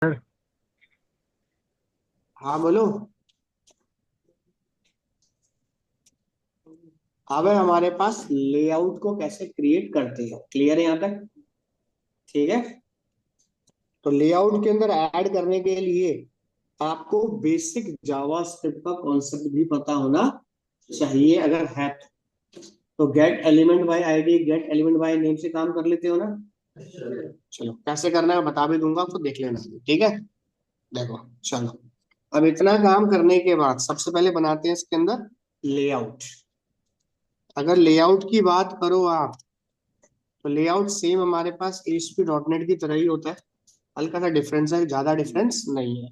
हाँ बोलो। अब है हमारे पास लेआउट को कैसे क्रिएट करते हैं, क्लियर है यहाँ तक? ठीक है। तो लेआउट के अंदर ऐड करने के लिए आपको बेसिक जावास्क्रिप्ट का कॉन्सेप्ट भी पता होना चाहिए, अगर है तो gate element by ID, gate element by name से काम कर लेते हो ना? चलो कैसे करना है बता भी दूंगा, आपको देख लेना। ठीक है, देखो। चलो, अब इतना काम करने के बाद सबसे पहले बनाते हैं इसके अंदर लेआउट। अगर लेआउट की बात करो आप, तो लेआउट सेम हमारे पास ASP.NET की तरह ही होता है। हल्का सा डिफरेंस है, ज्यादा डिफरेंस नहीं है।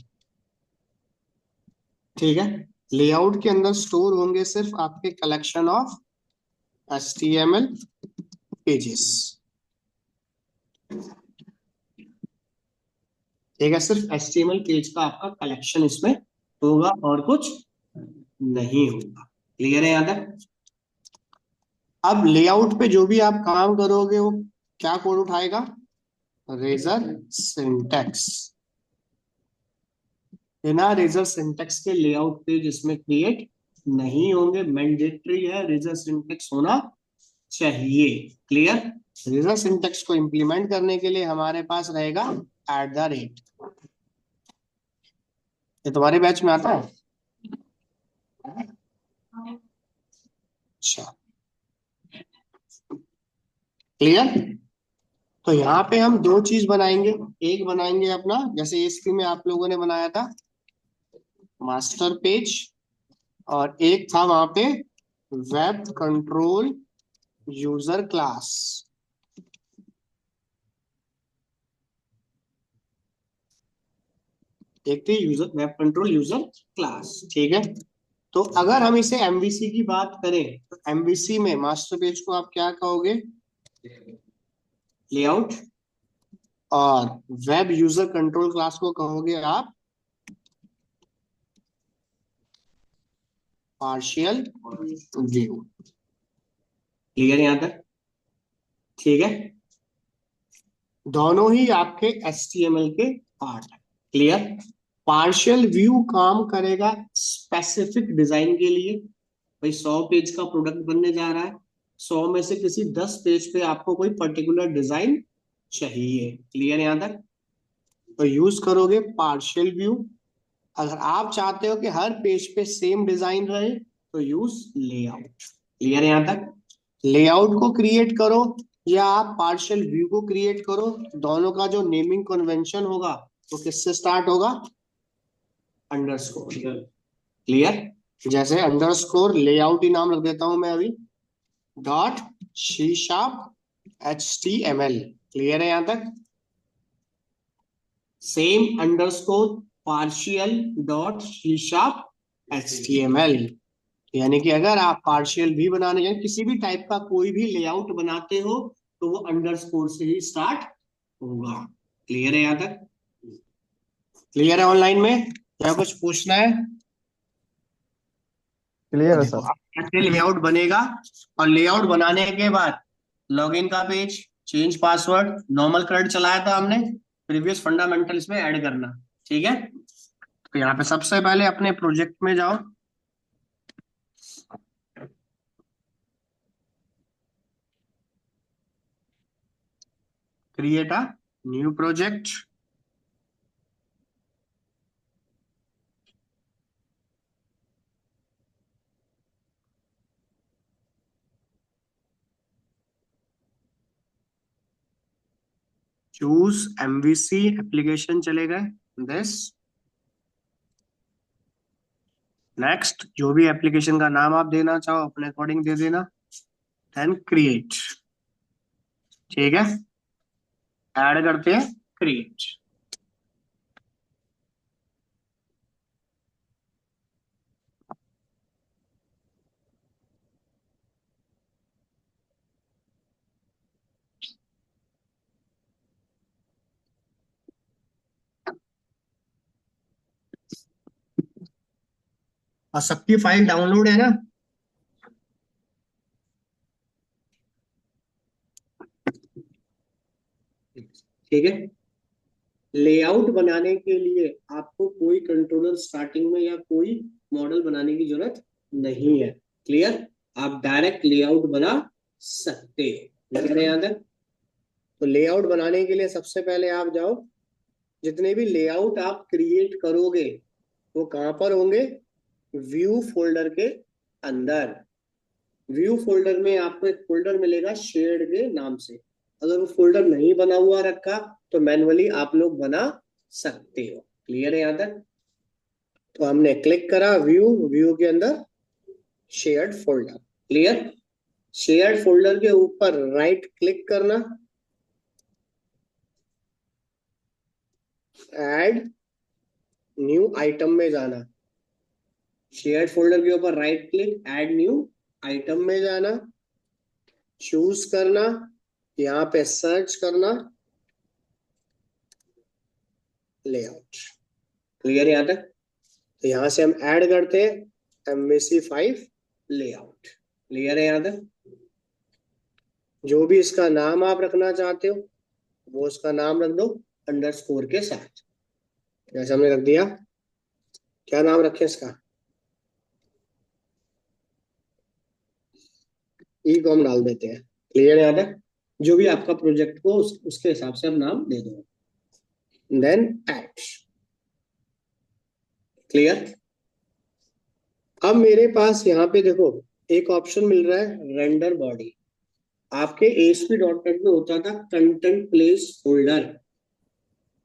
ठीक है। लेआउट के अंदर स्टोर होंगे सिर्फ आपके कलेक्शन ऑफ HTML पेजेस। ठीक है, सिर्फ HTML पेज का आपका कलेक्शन इसमें होगा और कुछ नहीं होगा। क्लियर है यहाँ तक? अब लेआउट पे जो भी आप काम करोगे वो क्या कोड उठाएगा? Razor syntax. बिना रेजर सिंटेक्स के लेआउट पेज इसमें क्रिएट नहीं होंगे। मैंडेटरी है, रेजर सिंटेक्स होना चाहिए। क्लियर? रेजर सिंटेक्स को इंप्लीमेंट करने के लिए हमारे पास रहेगा @। ये तुम्हारे बैच में आता है? अच्छा, क्लियर। तो यहाँ पे हम दो चीज बनाएंगे। एक बनाएंगे अपना, जैसे ये स्क्रीन में आप लोगों ने बनाया था, मास्टर पेज। और एक था वहां पे वेब कंट्रोल यूजर क्लास। एक थी user web control user class. ठीक है। तो अगर हम इसे MVC की बात करें, तो MVC में मास्टर पेज को आप क्या कहोगे? लेआउट। और वेब यूजर कंट्रोल क्लास को कहोगे आप पार्शियल व्यू। क्लियर यहाँ तक? ठीक है। दोनों ही आपके HTML के पार्ट है। क्लियर? पार्शियल व्यू काम करेगा स्पेसिफिक डिजाइन के लिए। भाई 100 पेज का प्रोडक्ट बनने जा रहा है, 100 में से किसी 10 पेज पे आपको कोई पर्टिकुलर डिजाइन चाहिए। क्लियर यहाँ तक? तो यूज करोगे पार्शियल व्यू। अगर आप चाहते हो कि हर पेज पे सेम डिजाइन रहे, तो यूज लेआउट। क्लियर है यहाँ तक? लेआउट को क्रिएट करो या आप पार्शियल व्यू को क्रिएट करो, दोनों का जो नेमिंग कन्वेंशन होगा वो किससे स्टार्ट होगा? अंडरस्कोर। क्लियर? जैसे अंडरस्कोर लेआउट ही नाम रख देता हूं मैं अभी, dot C sharp HTML। Clear है यहां तक? Same underscore partial dot C sharp HTML। यानी कि अगर आप पार्शियल भी बनाने, यानी किसी भी टाइप का कोई भी लेआउट बनाते हो, तो वो अंडरस्कोर से ही स्टार्ट होगा। क्लियर है यहां तक? क्लियर है ऑनलाइन में? क्या कुछ पूछना है? तो क्लियर है देखो, सर। अब कैसे लेआउट बनेगा। और लेआउट बनाने के बाद लॉगिन का page, change password, normal CRUD चलाया था हमने, प्रीवियस फंडामेंटल्स में ऐड करना। ठीक है। तो यहाँ पे सबसे पहले अपने प्रोजेक्ट में जाओ। Create a new project. Choose MVC application चले गए, दिस। नेक्स्ट, जो भी एप्लीकेशन का नाम आप देना चाहो अपने अकॉर्डिंग दे देना। Then create. ठीक है। ऐड करते हैं क्रिएट। और सबकी फाइल डाउनलोड है ना? ठीक है। लेआउट बनाने के लिए आपको कोई कंट्रोलर स्टार्टिंग में या कोई मॉडल बनाने की जरूरत नहीं है। क्लियर? आप डायरेक्ट लेआउट बना सकते हो। लग रहे हैं यहाँ तक? तो लेआउट बनाने के लिए सबसे पहले आप जाओ, जितने भी लेआउट आप क्रिएट करोगे वो कहां पर होंगे? व्यू फोल्डर के अंदर। व्यू फोल्डर में आपको एक फोल्डर मिलेगा शेयर्ड के नाम से। अगर वो फोल्डर नहीं बना हुआ रखा तो मैन्युअली आप लोग बना सकते हो। क्लियर है यहाँ तक? तो हमने क्लिक करा व्यू, व्यू के अंदर shared folder. Clear? Shared folder के ऊपर राइट क्लिक करना, ऐड न्यू आइटम में जाना। शेयर्ड फोल्डर के ऊपर right click, add new item में जाना, चूज करना, यहाँ पे सर्च करना लेआउट। क्लियर यहाँ तक? तो यहाँ से हम ऐड करते हैं MVC5 लेआउट। क्लियर है यहाँ तक? जो भी इसका नाम आप रखना चाहते हो वो उसका नाम रख दो अंडरस्कोर के साथ, जैसे हमने रख दिया। क्या नाम रखें इसका? ई कॉम डाल देते हैं। क्लियर है तक? जो भी आपका प्रोजेक्ट को उसके हिसाब से आप नाम दे दो। Then add. क्लियर? अब मेरे पास यहाँ पे देखो एक ऑप्शन मिल रहा है रेंडर बॉडी। आपके ASP.NET में होता था content place holder.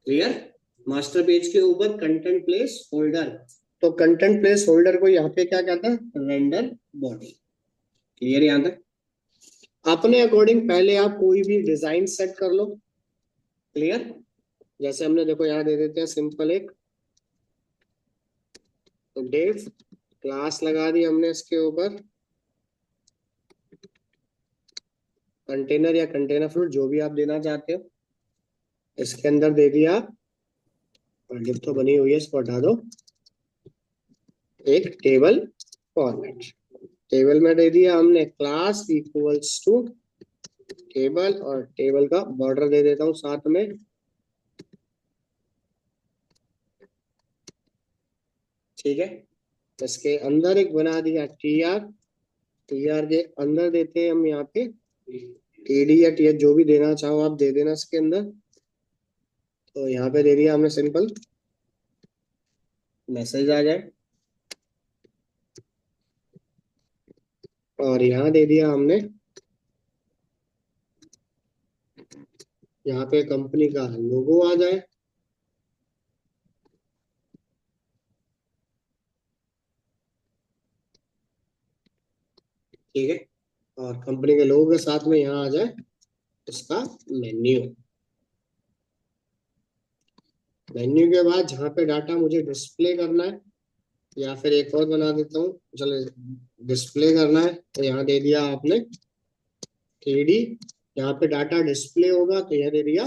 Clear? Master page के ऊपर कंटेंट प्लेस होल्डर, तो कंटेंट प्लेस होल्डर को यहाँ पे क्या कहता है? Render body. क्लियर यहाँ तक? अपने अकॉर्डिंग पहले आप कोई भी डिजाइन सेट कर लो। क्लियर? जैसे हमने देखो यहाँ दे देते हैं सिंपल एक डेव क्लास लगा दी हमने इसके ऊपर, कंटेनर या कंटेनर फ्रूट जो भी आप देना चाहते हो इसके अंदर दे दिया। और डिव तो बनी हुई है, इसको हटा दो। एक टेबल फॉर्मेट, टेबल में दे दिया हमने क्लास इक्वल्स टू टेबल, और टेबल का बॉर्डर दे देता हूँ साथ में। ठीक है? इसके अंदर एक बना दिया TR, TR के अंदर देते हैं हम यहाँ पे TD या TH, जो भी देना चाहो आप दे देना इसके अंदर। तो यहाँ पे दे दिया हमने सिंपल मैसेज आ जाए, और यहाँ दे दिया हमने यहाँ पे कंपनी का लोगो आ जाए। ठीक है? और कंपनी के लोगो के साथ में यहाँ आ जाए इसका मेन्यू। मेन्यू के बाद जहाँ पे डाटा मुझे डिस्प्ले करना है, या फिर एक और बना देता हूँ, चलो डिस्प्ले करना है तो यहाँ दे दिया आपने 3D। यहाँ पे डाटा डिस्प्ले होगा तो यह दे दिया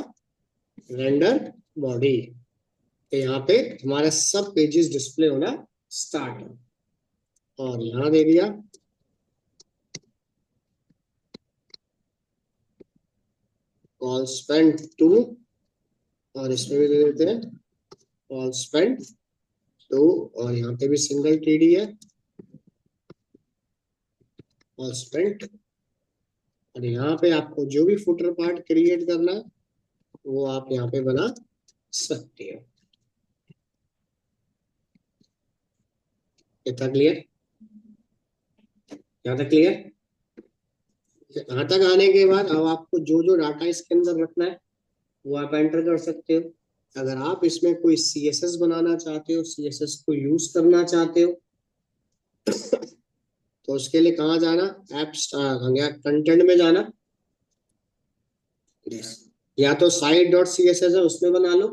रेंडर बॉडी। तो यहाँ पे हमारे सब पेजेस डिस्प्ले होना स्टार्ट हो, और यहाँ दे दिया कॉल स्पेंड टू, और इसमें भी दे देते हैं कॉल स्पेंड टू, और यहाँ पे भी सिंगल TD है कॉल स्पेंड। और यहाँ पे आपको जो भी फुटर पार्ट क्रिएट करना है वो आप यहाँ पे बना सकते हो। इतना क्लियर? यहाँ तक क्लियर? यहाँ तक आने के बाद अब आपको जो जो डाटा इसके अंदर रखना है वो आप एंटर कर सकते हो। अगर आप इसमें कोई CSS बनाना चाहते हो, CSS को यूज करना चाहते हो तो उसके लिए कहाँ जाना? एप्स या कंटेंट में जाना। या तो site.css है उसमें बना लो।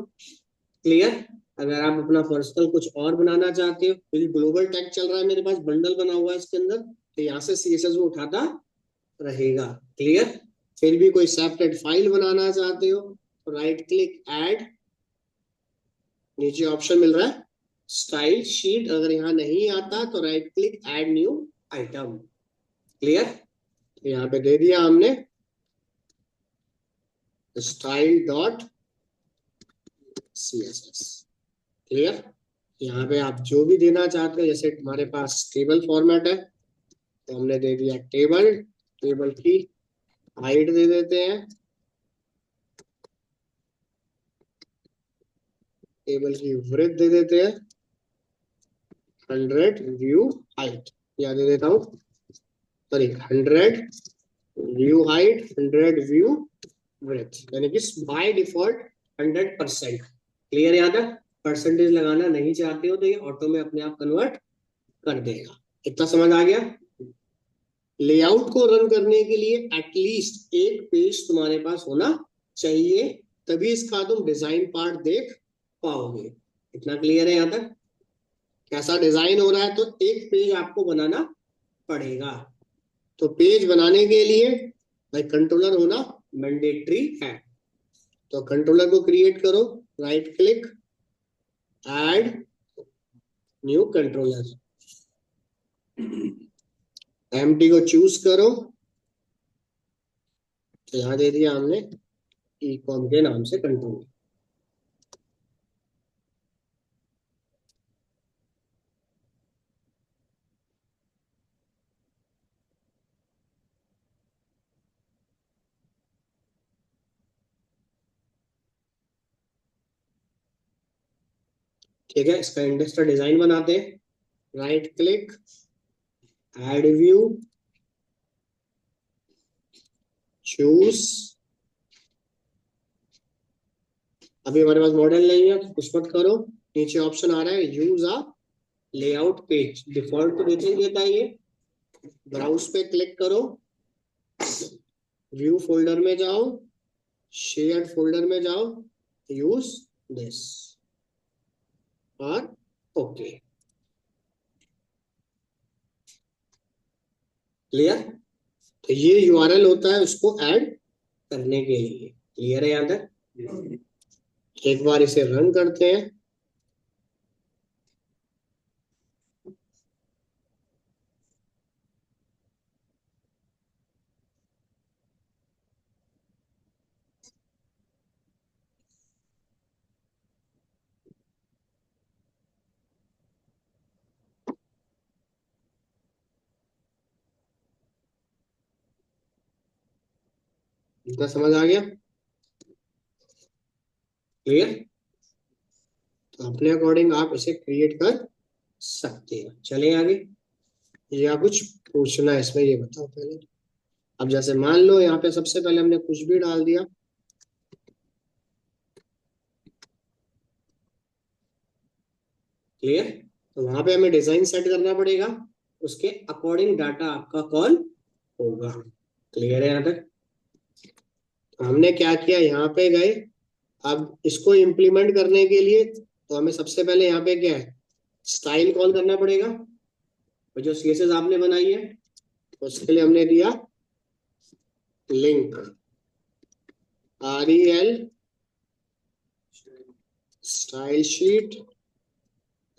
क्लियर? अगर आप अपना पर्सनल कुछ और बनाना चाहते हो, क्योंकि ग्लोबल टैग चल रहा है मेरे पास, बंडल बना हुआ है इसके अंदर, तो यहाँ से CSS वो उठाता रहेगा। क्लियर? फिर भी कोई सेपरेट फाइल बनाना चाहते हो तो राइट क्लिक ऐड, नीचे ऑप्शन मिल रहा है स्टाइल शीट, अगर यहाँ नहीं आता तो right click add new item. Clear? तो यहाँ पे दे दिया हमने स्टाइल डॉट CSS। क्लियर। यहाँ पे आप जो भी देना चाहते हो, जैसे हमारे पास टेबल फॉर्मेट है तो हमने दे दिया टेबल, टेबल की हाइट दे देते हैं, टेबल की विड्थ दे देते हैं 100, व्यू हाइट या दे देता हूँ, sorry 100 view height 100 view width, यानी कि बाय डिफॉल्ट 100%। क्लियर याद है। परसेंटेज लगाना नहीं चाहते हो तो ये ऑटो में अपने आप कन्वर्ट कर देगा। इतना समझ आ गया। लेआउट को रन करने के लिए एटलीस्ट एक पेज तुम्हारे पास होना चाहिए, तभी इसका तुम डिजाइन पार्ट देख पाओगे। इतना क्लियर है यहाँ तक। कैसा डिजाइन हो रहा है तो एक पेज आपको बनाना पड़ेगा। तो पेज बनाने के लिए भाई कंट्रोलर होना मैंडेटरी है। तो कंट्रोलर को क्रिएट करो, right click, add new controller, empty को चूज करो, तो यहाँ दे दिया हमने ई कॉम के नाम से कंट्रोलर। ठीक है, इसका इंडेक्स का डिजाइन बनाते हैं। Right click, add view, choose. अभी हमारे पास मॉडल नहीं है तो कुछ मत करो, नीचे ऑप्शन आ रहा है use a layout page, default तो देता है ये। ब्राउज पे क्लिक करो, व्यू फोल्डर में जाओ, शेयर फोल्डर में जाओ, यूज दिस और ओके। क्लियर। तो ये यूआरएल होता है उसको ऐड करने के लिए। क्लियर है यहाँ तक। एक बार इसे रन करते हैं। इतना समझ आ गया। क्लियर। तो अपने अकॉर्डिंग आप इसे क्रिएट कर सकते हो। चले आगे। या कुछ पूछना है इसमें ये बताओ पहले। अब जैसे मान लो यहाँ पे सबसे पहले हमने कुछ भी डाल दिया, क्लियर। तो वहां पे हमें डिजाइन सेट करना पड़ेगा, उसके अकॉर्डिंग डाटा आपका कॉल होगा। क्लियर है यहाँ तक। तो हमने क्या किया, यहाँ पे गए। अब इसको इम्प्लीमेंट करने के लिए तो हमें सबसे पहले यहाँ पे क्या है, स्टाइल कॉल करना पड़ेगा। और जो सीएसएस आपने बनाई है उसके लिए हमने दिया link, REL style sheet,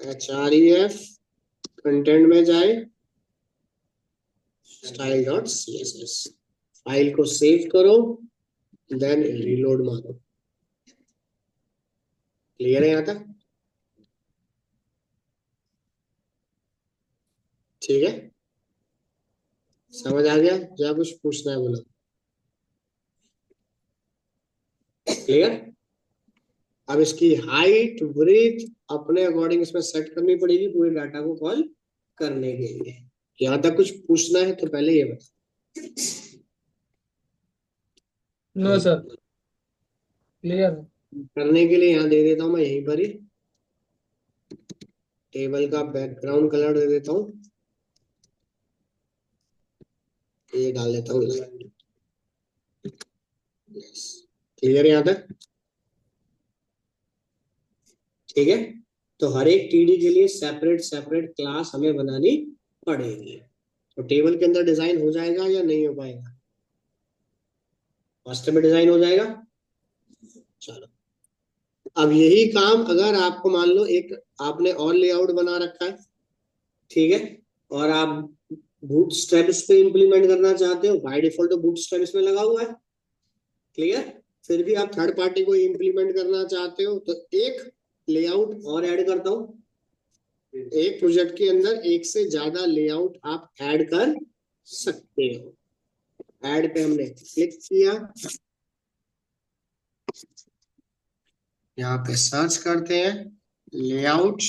HREF content में जाए, style.css, फाइल को सेव करो, देन रीलोड मारो। क्लियर है यहाँ तक। ठीक है, समझ आ गया। या कुछ पूछना है बोलो। क्लियर। अब इसकी हाइट ब्रेथ अपने अकॉर्डिंग इसमें सेट करनी पड़ेगी पूरे डाटा को कॉल करने के लिए। यहाँ तक कुछ पूछना है तो पहले ये बता। नो सर, क्लियर है। करने के लिए यहाँ दे देता हूँ मैं यहीं पर ही टेबल का बैकग्राउंड कलर दे देता हूँ, ये डाल देता हूँ। क्लियर है यहाँ तक। ठीक है। तो हर एक टीडी के लिए सेपरेट सेपरेट क्लास हमें बनानी पड़ेगी। तो टेबल के अंदर डिजाइन हो जाएगा या नहीं हो पाएगा, वास्तव में डिजाइन हो जाएगा। चलो, अब यही काम अगर आपको मान लो एक आपने और लेआउट बना रखा है, ठीक है, और आप बूटस्ट्रैप पे इंप्लीमेंट करना चाहते हो, बाय डिफॉल्ट तो बूटस्ट्रैप इसमें लगा हुआ है। क्लियर। फिर भी आप थर्ड पार्टी को इम्प्लीमेंट करना चाहते हो तो एक लेआउट और ऐड करता हूं। एक प्रोजेक्ट के अंदर एक से ज्यादा लेआउट आप ऐड कर सकते हो। ऐड पे हमने क्लिक किया, यहाँ पे सर्च करते हैं लेआउट,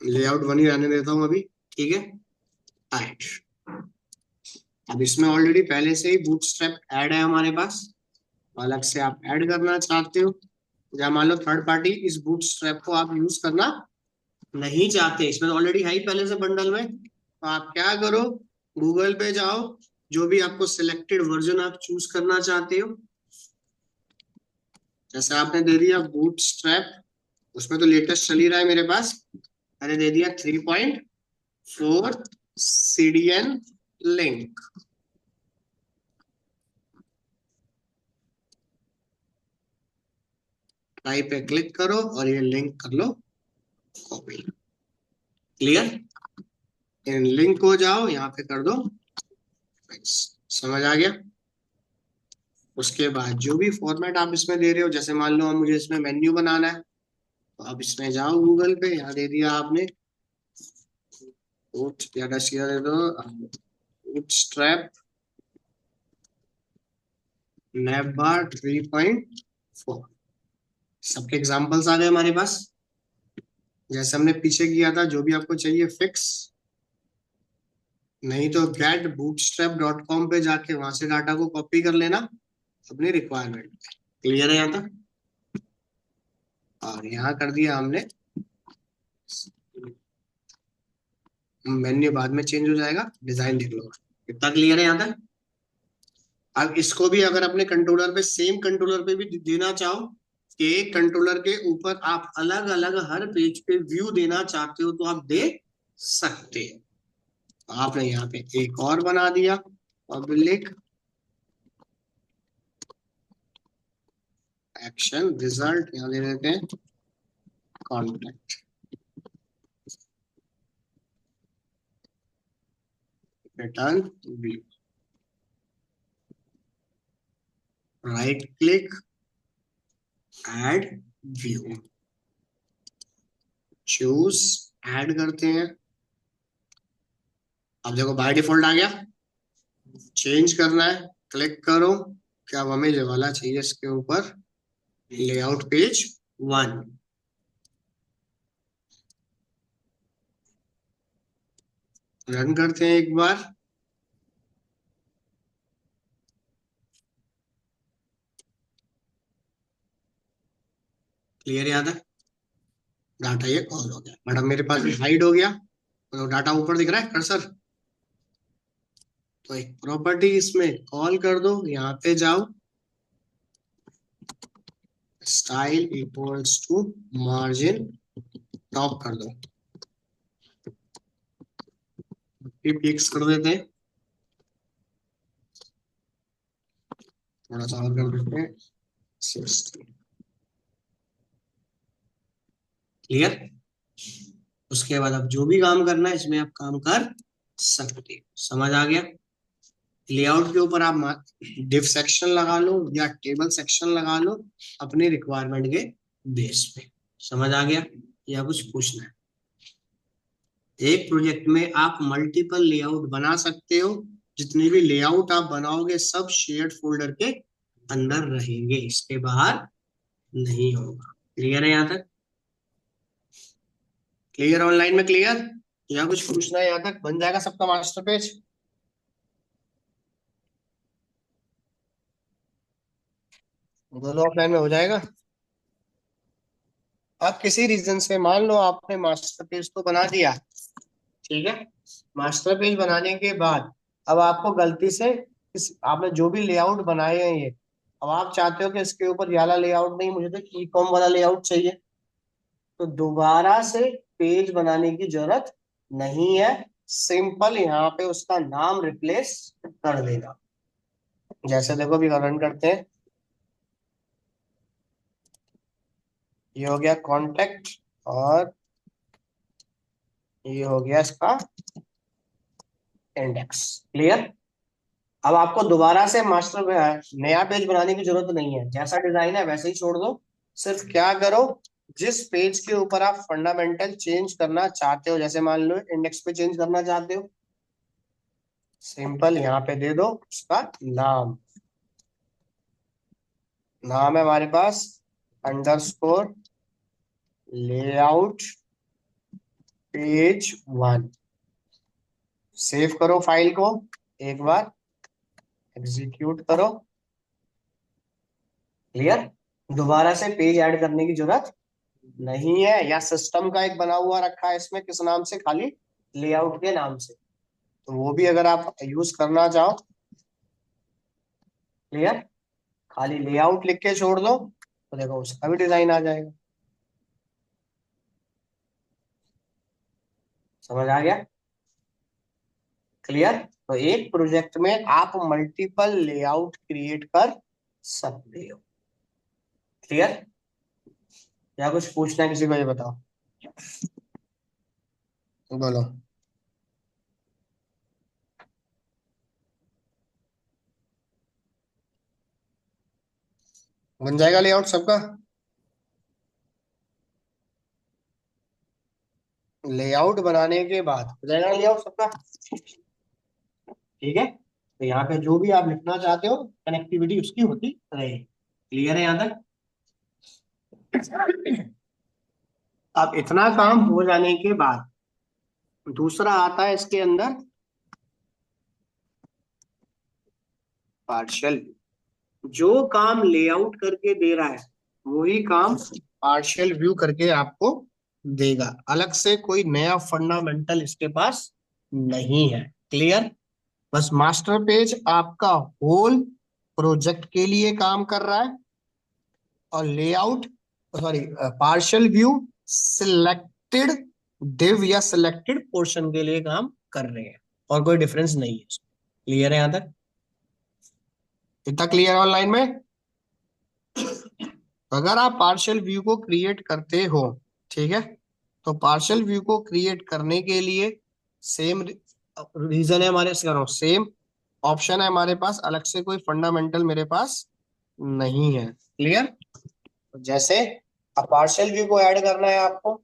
लेआउट 1 ही रहने देता हूं अभी, ठीक है। ऐड, अब इसमें ऑलरेडी पहले से ही बूटस्ट्रैप ऐड है हमारे पास, अलग से आप ऐड करना चाहते हो या मान लो थर्ड पार्टी इस बूटस्ट्रैप को आप यूज करना नहीं चाहते, इसमें ऑलरेडी है ही पहले से बंडल में, तो आप क्या करो, गूगल पे जाओ, जो भी आपको सिलेक्टेड वर्जन आप चूज करना चाहते हो, जैसे आपने दे दिया बूटस्ट्रैप, उसमें तो लेटेस्ट चल ही रहा है मेरे पास, मैंने दे दिया 3.4 CDN लिंक। टाइप पे क्लिक करो और ये लिंक कर लो कॉपी। क्लियर, इन लिंक को जाओ यहाँ पे कर दो, समझ आ गया। उसके बाद जो भी फॉर्मेट आप इसमें दे रहे हो, जैसे मान लो मुझे इसमें मेन्यू बनाना है, तो अब इसमें जाओ गूगल पे, यहाँ दे दिया आपने ज्यादा सीधा दे दो, बूटस्ट्रैप नैपबार 3.4, सबके एग्जांपल्स आ गए हमारे पास, जैसे हमने पीछे किया था। जो भी आपको चाहिए फिक्स, नहीं तो गेट bootstrap.com पे जाके वहां से डाटा को कॉपी कर लेना अपनी रिक्वायरमेंट। क्लियर है यहाँ तक, और यहाँ कर दिया हमने, मेन्यू बाद में चेंज हो जाएगा, डिजाइन देख लो। कितना क्लियर है यहाँ तक। अब इसको भी अगर अपने कंट्रोलर पे, सेम कंट्रोलर पे भी देना चाहो कि एक कंट्रोलर के ऊपर आप अलग अलग हर पेज पे व्यू देना चाहते हो, तो आप दे सकते हो। आपने यहाँ पे एक और बना दिया पब्लिक एक्शन रिजल्ट, यहाँ दे देते हैं contact, return view, right click, add view, choose, add करते हैं। अब देखो बाय डिफॉल्ट आ गया, चेंज करना है क्लिक करो, क्या अब हमें ये वाला चाहिए इसके ऊपर, लेआउट पेज 1। रन करते हैं एक बार, क्लियर याद है, डाटा ये कॉल हो गया, बट अब मेरे पास हाइड हो गया, तो डाटा ऊपर दिख रहा है कर्सर, तो एक प्रॉपर्टी इसमें कॉल कर दो, यहाँ पे जाओ, style equals to margin top कर दो, फिक्स कर देते हैं, थोड़ा सा और कर देते हैं 60। क्लियर, उसके बाद अब जो भी काम करना है इसमें आप काम कर सकते हो। समझ आ गया। लेआउट के ऊपर आप डिव सेक्शन लगा लो या टेबल सेक्शन लगा लो अपने रिक्वायरमेंट के बेस पे। समझ आ गया, या कुछ पूछना है। एक प्रोजेक्ट में आप मल्टीपल लेआउट बना सकते हो, जितने भी लेआउट आप बनाओगे सब शेयर्ड फोल्डर के अंदर रहेंगे, इसके बाहर नहीं होगा। क्लियर है यहाँ तक, क्लियर, ऑनलाइन में क्लियर, या कुछ पूछना है यहाँ तक, बन जाएगा सबका मास्टर पेज। दोनों ऑफलाइन में हो जाएगा। अब किसी रीजन से मान लो आपने मास्टर पेज तो बना दिया, ठीक है, मास्टर पेज बनाने के बाद अब आपको गलती से इस आपने जो भी लेआउट बनाए हैं ये, अब आप चाहते हो कि इसके ऊपर ये वाला लेआउट नहीं, मुझे तो ई कॉम वाला लेआउट चाहिए, तो दोबारा से पेज बनाने की जरूरत नहीं है, सिंपल यहाँ पे उसका नाम रिप्लेस कर देना। जैसे देखो अभी रन करते हैं, ये हो गया कॉन्टेक्ट और ये हो गया इसका इंडेक्स। क्लियर, अब आपको दोबारा से मास्टर नया पेज बनाने की जरूरत नहीं है, जैसा डिजाइन है वैसे ही छोड़ दो। सिर्फ क्या करो, जिस पेज के ऊपर आप फंडामेंटल चेंज करना चाहते हो, जैसे मान लो इंडेक्स पे चेंज करना चाहते हो, सिंपल यहाँ पे दे दो उसका नाम। नाम है हमारे पास अंडरस्कोर लेआउट पेज 1। सेव करो फाइल को, एक बार एग्जीक्यूट करो। क्लियर। दोबारा से पेज ऐड करने की जरूरत नहीं है, या सिस्टम का एक बना हुआ रखा है इसमें किस नाम से, खाली लेआउट के नाम से, तो वो भी अगर आप यूज करना चाहो। क्लियर। खाली लेआउट लिख के छोड़ दो तो देखो उसका भी डिजाइन आ जाएगा। समझ आ गया। क्लियर। तो एक प्रोजेक्ट में आप मल्टीपल लेआउट क्रिएट कर सकते हो। क्लियर। या कुछ पूछना है किसी को, ये बताओ। बोलो। बन जाएगा लेआउट सबका। लेआउट बनाने के बाद हो जाएगा लेआउट सबका। ठीक है। तो यहाँ पे जो भी आप लिखना चाहते हो कनेक्टिविटी उसकी होती रहेगी। क्लियर है यहाँ तक। अब इतना काम हो जाने के बाद दूसरा आता है इसके अंदर पार्शियल। जो काम लेआउट करके दे रहा है वही काम पार्शियल व्यू करके आपको देगा। अलग से कोई नया फंडामेंटल इसके पास नहीं है। क्लियर। बस मास्टर पेज आपका होल प्रोजेक्ट के लिए काम कर रहा है, और layout, sorry, partial view selected div या सिलेक्टेड पोर्शन के लिए काम कर रहे हैं, और कोई डिफरेंस नहीं है। क्लियर है यहां तक। इतना क्लियर है ऑनलाइन में। अगर आप पार्शियल व्यू को क्रिएट करते हो, ठीक है, तो पार्शियल व्यू को क्रिएट करने के लिए सेम रीजन है हमारे, सेम ऑप्शन है हमारे पास, अलग से कोई फंडामेंटल मेरे पास नहीं है। क्लियर। जैसे अब पार्शियल व्यू को ऐड करना है आपको,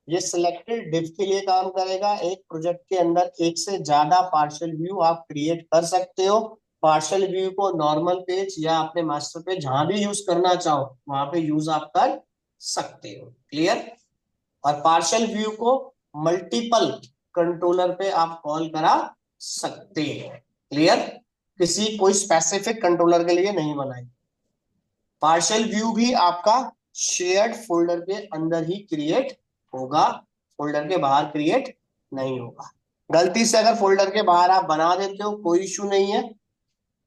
ये सिलेक्टेड डिव के लिए काम करेगा। एक प्रोजेक्ट के अंदर एक से ज्यादा पार्शियल व्यू आप क्रिएट कर सकते हो। पार्शियल व्यू को नॉर्मल पेज या अपने मास्टर पेज जहां भी यूज करना चाहो वहां पे यूज आप कर सकते हो। क्लियर। और पार्शियल व्यू को मल्टीपल कंट्रोलर पे आप कॉल करा सकते हैं। क्लियर। किसी कोई स्पेसिफिक कंट्रोलर के लिए नहीं बनाई। पार्शियल व्यू भी आपका शेयर्ड फोल्डर के अंदर ही क्रिएट होगा, फोल्डर के बाहर क्रिएट नहीं होगा। गलती से अगर फोल्डर के बाहर आप बना देते हो कोई इशू नहीं है,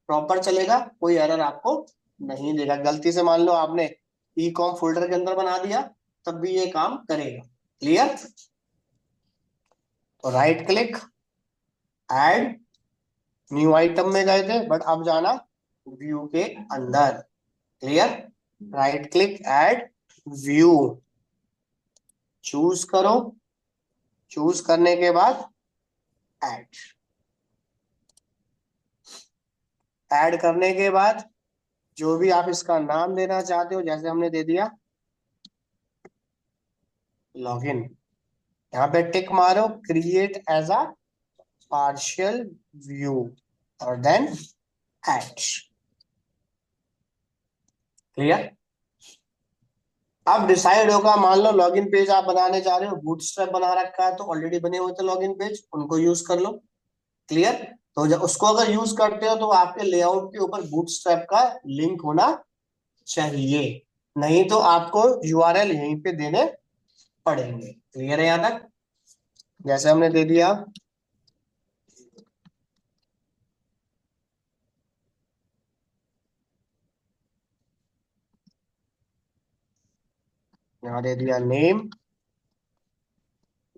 प्रॉपर चलेगा, कोई एरर आपको नहीं देगा। गलती से मान लो आपने ई कॉम फोल्डर के अंदर बना दिया तब भी ये काम करेगा। क्लियर। तो right click, add new item में गए थे, बट अब जाना व्यू के अंदर। Clear. Right click, add view, choose करो, चूज करने के बाद ऐड। ऐड करने के बाद जो भी आप इसका नाम देना चाहते हो, जैसे हमने दे दिया लॉगिन, यहाँ पे टिक मारो, create as a partial view, और देन ऐड। क्लियर। अब डिसाइड होगा, मान लो लॉगिन पेज आप बनाने जा रहे हो, बूटस्ट्रैप बना रखा है तो ऑलरेडी बने हुए थे लॉगिन पेज, उनको यूज कर लो। क्लियर। तो जब उसको अगर यूज करते हो तो आपके लेआउट के ऊपर बूटस्ट्रैप का लिंक होना चाहिए, नहीं तो आपको यूआरएल यहीं पे देने पड़ेंगे। क्लियर है यहां तक। जैसे हमने दे दिया यहाँ, दे दिया नेम,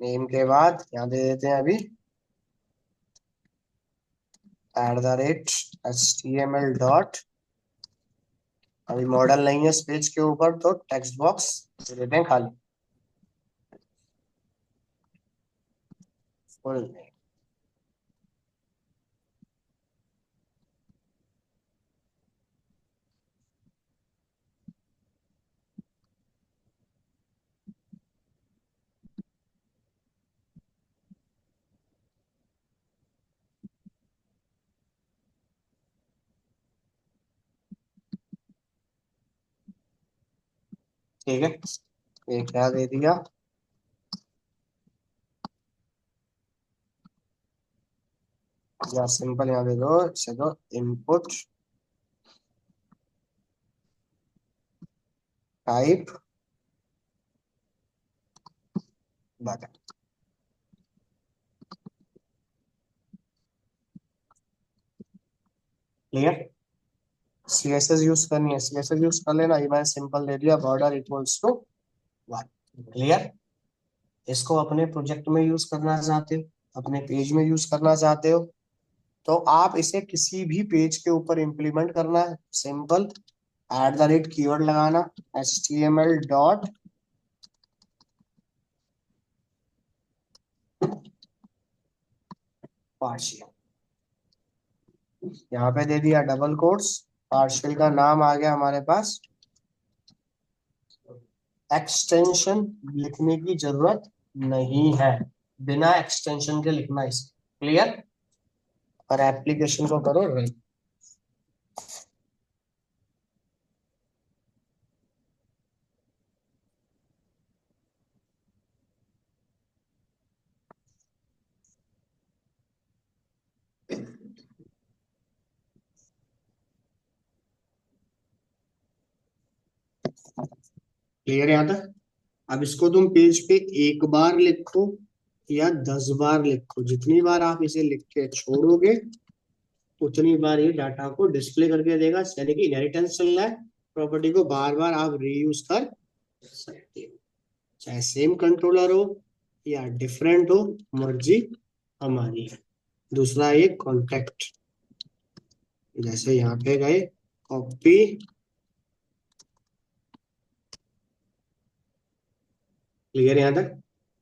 नेम के बाद यहाँ दे देते हैं अभी @HTML डॉट, अभी मॉडल नहीं है इस पेज के ऊपर तो टेक्स्ट बॉक्स दे देते हैं खाली, फुल नेम। ठीक है, ये क्या दे दिया, या सिंपल यहाँ दे दो, इसे दो input type button. Clear. CSS use करनी है, सीएसएस यूज कर लेना, ये मैंने सिंपल दे दिया बॉर्डर इक्वल्स टू 1। क्लियर। इसको अपने प्रोजेक्ट में यूज करना चाहते हो, अपने पेज में यूज करना चाहते हो, तो आप इसे किसी भी पेज के ऊपर इंप्लीमेंट करना है, सिंपल @ कीवर्ड लगाना, HTML डॉट पार्शियल, यहाँ पे दे दिया डबल कोट्स, पार्शियल का नाम आ गया हमारे पास। एक्सटेंशन लिखने की जरूरत नहीं है, बिना एक्सटेंशन के लिखना इसे। क्लियर। और एप्लीकेशन को करो रन। क्लियर यहाँ तक। अब इसको तुम पेज पे एक बार लिखो या 10 बार लिखो, जितनी बार आप इसे लिख के छोड़ोगे उतनी बार ये डाटा को डिस्प्ले करके देगा, यानी कि इनहेरिटेंस चल रहा है, प्रॉपर्टी को बार बार आप रीयूज कर सकते हो, चाहे सेम कंट्रोलर हो या डिफरेंट हो, मर्जी हमारी है। दूसरा ये कॉन्टेक्ट, जैसे यहाँ पे गए कॉपी, क्लियर यहाँ तक।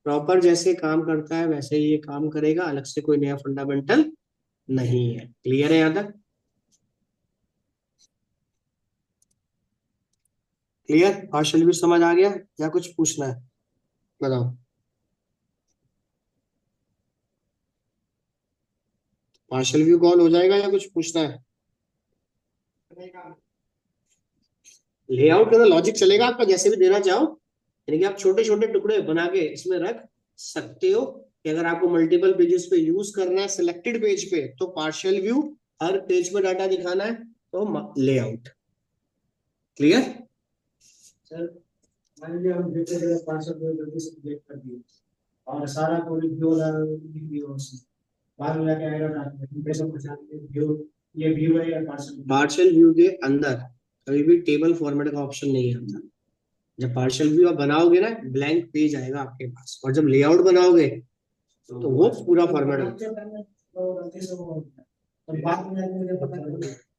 प्रॉपर जैसे काम करता है वैसे ही ये काम करेगा, अलग से कोई नया फंडामेंटल नहीं है। क्लियर है यहाँ तक। क्लियर, पार्शियल भी समझ आ गया या कुछ पूछना है, बताओ। पार्शियल व्यू कॉल हो जाएगा या कुछ पूछना है। लेआउट का तो लॉजिक चलेगा आपका, जैसे भी देना चाहो, यानी कि आप छोटे छोटे टुकड़े बना के इसमें रख सकते हो, कि अगर आपको मल्टीपल पेजेस पे यूज करना है सिलेक्टेड पेज पे, तो पार्शियल व्यू, हर पेज पे डाटा दिखाना है तो लेआउट। क्लियर। सर मान लीजिए हम देते जगह 500 गलती से क्लिक कर दिए और सारा कोड व्यू लिख दिया उसमें, बाद में जाके एरर आता है, कैसे पहचानते हैं व्यू ये व्यू है या पार्शियल। पार्शियल व्यू के अंदर कभी भी टेबल फॉर्मेट का ऑप्शन नहीं है अंदर। जब पार्शियल व्यू आप बनाओगे ना, ब्लैंक पेज आएगा आपके पास, और जब लेआउट बनाओगे तो वो पूरा फॉर्मेट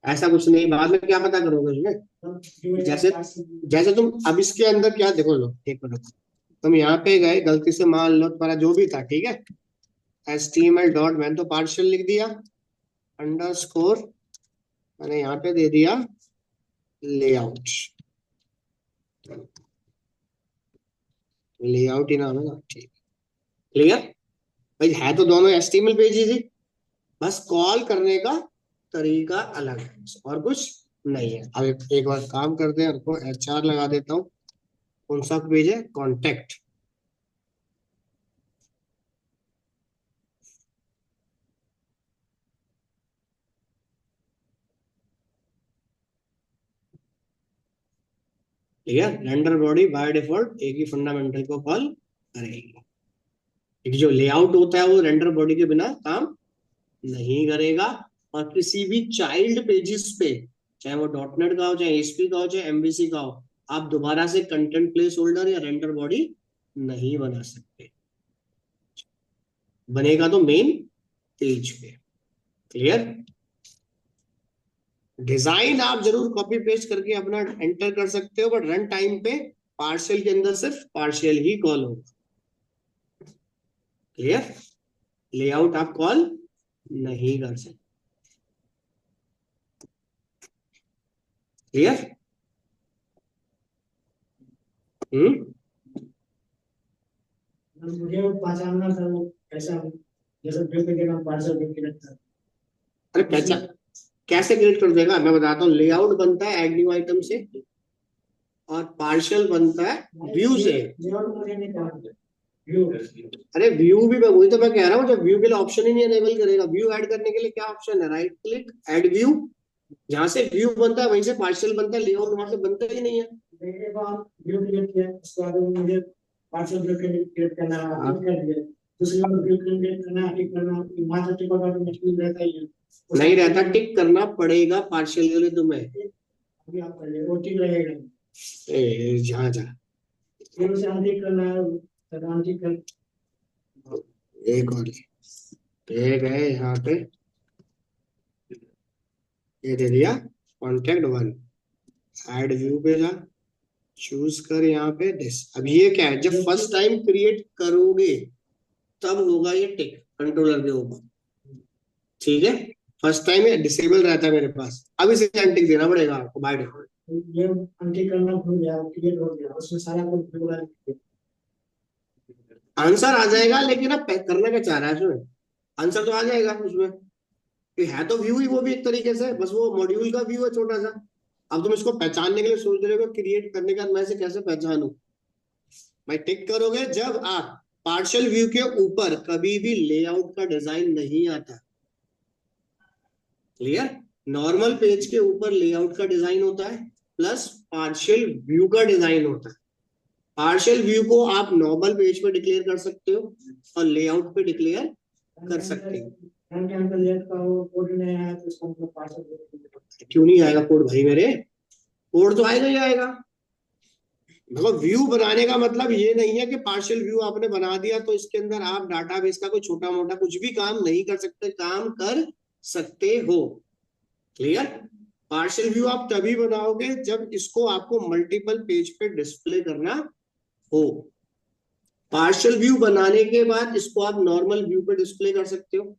ऐसा कुछ नहीं, बाद में क्या पता करोगे उसमें। जैसे जैसे तुम अब इसके अंदर क्या देखो, लो एक मिनट, तुम यहाँ पे गए गलती से, मान लो तुम्हारा जो भी था, ठीक है, HTML डॉट, मैंने तो पार्शियल लिख दिया, अंडरस्कोर मैंने यहाँ पे दे दिया लेआउट, लेआउट ही नाम है ना, ठीक। क्लियर। भाई है तो दोनों HTML पेजेस ही, बस कॉल करने का तरीका अलग है, और कुछ नहीं है। अब एक बार काम करते हैं, उनको HR लगा देता हूँ। कौन सा पेज है, कॉन्टेक्ट। ठीक है, रेंडर बॉडी बाय डिफॉल्ट एक ही फंडामेंटल को कॉल करेगी, क्योंकि जो लेआउट होता है वो रेंडर बॉडी के बिना काम नहीं करेगा। और किसी भी चाइल्ड पेजेस पे, चाहे वो .NET का हो, चाहे ASP का हो, चाहे MVC का हो, आप दोबारा से कंटेंट प्लेस होल्डर या रेंडर बॉडी नहीं बना सकते, बनेगा तो मेन पेज पे। क्लियर। डिजाइन आप जरूर कॉपी पेस्ट करके अपना एंटर कर सकते हो, बट रन टाइम पे पार्शियल के अंदर सिर्फ पार्शियल ही कॉल होगा। क्लियर। लेआउट आप कॉल नहीं कर सकते। क्लियर। मुझे पहचानना था वो कैसा, जैसे व्यक्ति के नाम पार्सल व्यक्ति लगता है। अरे पहचान कैसे क्रिएट कर देगा, मैं बताता हूँ। लेआउट बनता है ऐड न्यू आइटम से, और पार्शियल बनता है व्यू से। अरे व्यू भी, मैं वही तो मैं कह रहा हूँ, जब व्यू के लिए ऑप्शन ही नहीं एनेबल करेगा, व्यू ऐड करने के लिए क्या ऑप्शन है, राइट क्लिक ऐड व्यू, जहां से व्यू बनता है वहीं से पार्शियल बनता है, लेआउट वहां से बनता ही नहीं है। व्यू क्रिएट किया, उसके बाद मुझे पार्शियल व्यू क्रिएट करना है, हाँ कर दिया, दूसरी बार व्यू क्रिएट करना है, टिक करना, वहां से टिक ऑटोमेटिकली रहता ही है, नहीं रहता, टिक करना पड़ेगा पार्शियल के लिए तुम्हें, अभी आप कर ले वो टिक रहेगा, ए जहाँ जा फिर उसे अनटिक करना है, तो अनटिक कर, एक और एक है यहाँ पे, ये दे दिया कॉन्टेक्ट वन, ऐड व्यू पे जा, चूज कर यहाँ पे दिस। अब ये क्या है, जब फर्स्ट टाइम क्रिएट करोगे तब होगा ये टिक कंट्रोलर के ऊपर, ठीक है, फर्स्ट टाइम ये डिसेबल रहता है मेरे पास, अब इसे अनटिक देना पड़ेगा आपको बाय डिफॉल्ट, ये अनटिक करना भूल गया, क्रिएट हो गया, उसमें सारा कोड पूरा आंसर आ जाएगा, लेकिन अब करना क्या चाह रहा है उसमें, आंसर तो आ जाएगा उसमें, कि है तो व्यू ही वो भी एक तरीके से, बस वो मॉड्यूल का व्यू है छोटा सा। अब तुम इसको पहचानने के लिए सोच रहे हो क्रिएट करने का, मैं इसे कैसे पहचानूं, भाई टिक करोगे जब आप पार्शियल व्यू के ऊपर कभी भी लेआउट का डिजाइन नहीं आता, क्लियर, नॉर्मल पेज के ऊपर लेआउट का डिजाइन होता है प्लस पार्शियल व्यू का डिजाइन होता है। पार्शियल व्यू को आप नॉर्मल पेज पे डिक्लेयर कर सकते हो और लेआउट पे डिक्लेयर कर सकते हो। क्यों नहीं आएगा कोड भाई मेरे, कोड तो आएगा ही आएगा। मतलब व्यू बनाने का मतलब ये नहीं है कि पार्शियल व्यू आपने बना दिया तो इसके अंदर आप डाटाबेस का कोई छोटा मोटा कुछ भी काम नहीं कर सकते, काम कर सकते हो, क्लियर। पार्शियल व्यू आप तभी बनाओगे जब इसको आपको मल्टीपल पेज पे डिस्प्ले करना हो। पार्शियल व्यू बनाने के बाद इसको आप नॉर्मल व्यू पे डिस्प्ले कर सकते हो,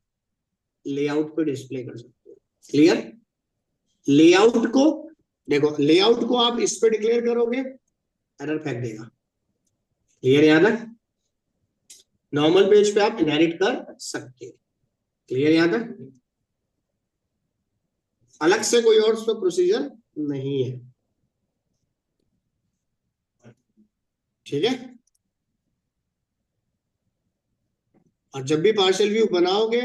लेआउट पे डिस्प्ले कर सकते हो, क्लियर। लेआउट को देखो, लेआउट को आप इस पे डिक्लेयर करोगे, एरर फेंक देगा, क्लियर, याद है, नॉर्मल पेज पे आप इनहेरिट कर सकते हो, क्लियर, याद है, अलग से कोई और उसमें प्रोसीजर नहीं है, ठीक है। और जब भी पार्शियल व्यू बनाओगे